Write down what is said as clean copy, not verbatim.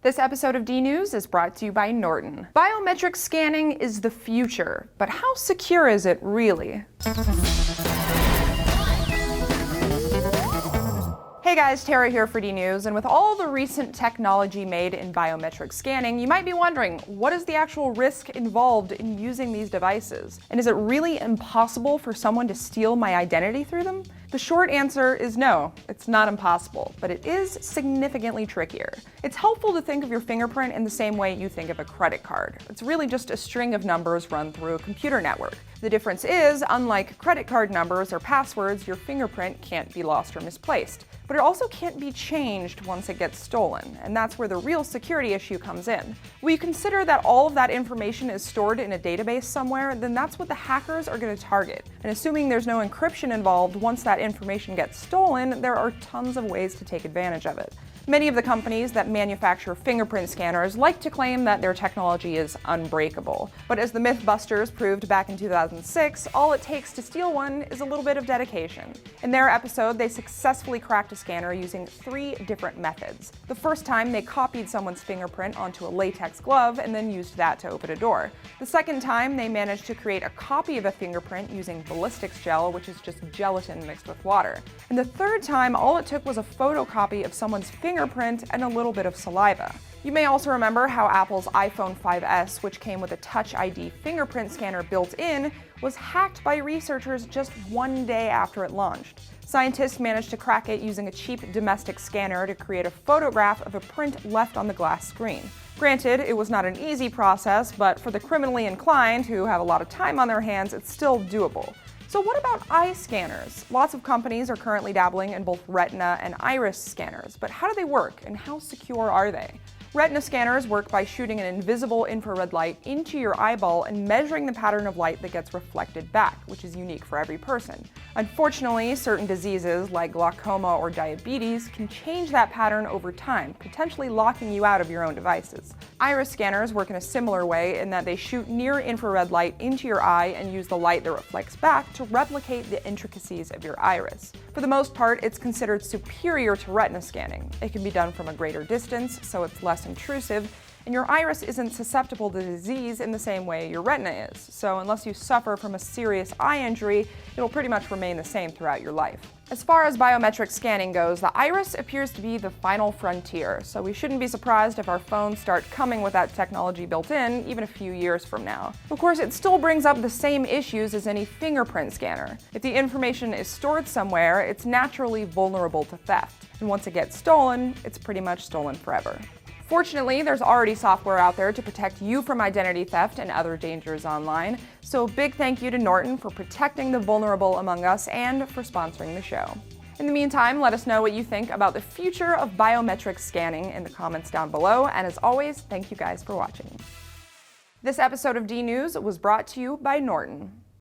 This episode of DNews is brought to you by Norton. Biometric scanning is the future, but how secure is it really? Hey guys, Tara here for DNews, and with all the recent technology made in biometric scanning, you might be wondering, what is the actual risk involved in using these devices? And is it really impossible for someone to steal my identity through them? The short answer is no, it's not impossible, but it is significantly trickier. It's helpful to think of your fingerprint in the same way you think of a credit card. It's really just a string of numbers run through a computer network. The difference is, unlike credit card numbers or passwords, your fingerprint can't be lost or misplaced. But it also can't be changed once it gets stolen, and that's where the real security issue comes in. When you consider that all of that information is stored in a database somewhere, then that's what the hackers are going to target. And assuming there's no encryption involved, once that information gets stolen, there are tons of ways to take advantage of it. Many of the companies that manufacture fingerprint scanners like to claim that their technology is unbreakable. But as the Mythbusters proved back in 2006, all it takes to steal one is a little bit of dedication. In their episode, they successfully cracked a scanner using 3 different methods. The first time, they copied someone's fingerprint onto a latex glove and then used that to open a door. The second time, they managed to create a copy of a fingerprint using ballistics gel, which is just gelatin mixed with water. And the third time, all it took was a photocopy of someone's fingerprint and a little bit of saliva. You may also remember how Apple's iPhone 5S, which came with a Touch ID fingerprint scanner built in, was hacked by researchers just one day after it launched. Scientists managed to crack it using a cheap domestic scanner to create a photograph of a print left on the glass screen. Granted, it was not an easy process, but for the criminally inclined who have a lot of time on their hands, it's still doable. So what about eye scanners? Lots of companies are currently dabbling in both Retina and iris scanners, but how do they work and how secure are they? Retina scanners work by shooting an invisible infrared light into your eyeball and measuring the pattern of light that gets reflected back, which is unique for every person. Unfortunately, certain diseases like glaucoma or diabetes can change that pattern over time, potentially locking you out of your own devices. Iris scanners work in a similar way in that they shoot near-infrared light into your eye and use the light that reflects back to replicate the intricacies of your iris. For the most part, it's considered superior to retina scanning. It can be done from a greater distance, so it's less intrusive, and your iris isn't susceptible to disease in the same way your retina is. So unless you suffer from a serious eye injury, it'll pretty much remain the same throughout your life. As far as biometric scanning goes, the iris appears to be the final frontier, so we shouldn't be surprised if our phones start coming with that technology built in even a few years from now. Of course, it still brings up the same issues as any fingerprint scanner. If the information is stored somewhere, it's naturally vulnerable to theft, and once it gets stolen, it's pretty much stolen forever. Fortunately, there's already software out there to protect you from identity theft and other dangers online, so big thank you to Norton for protecting the vulnerable among us and for sponsoring the show. In the meantime, let us know what you think about the future of biometric scanning in the comments down below, and as always, thank you guys for watching. This episode of DNews was brought to you by Norton.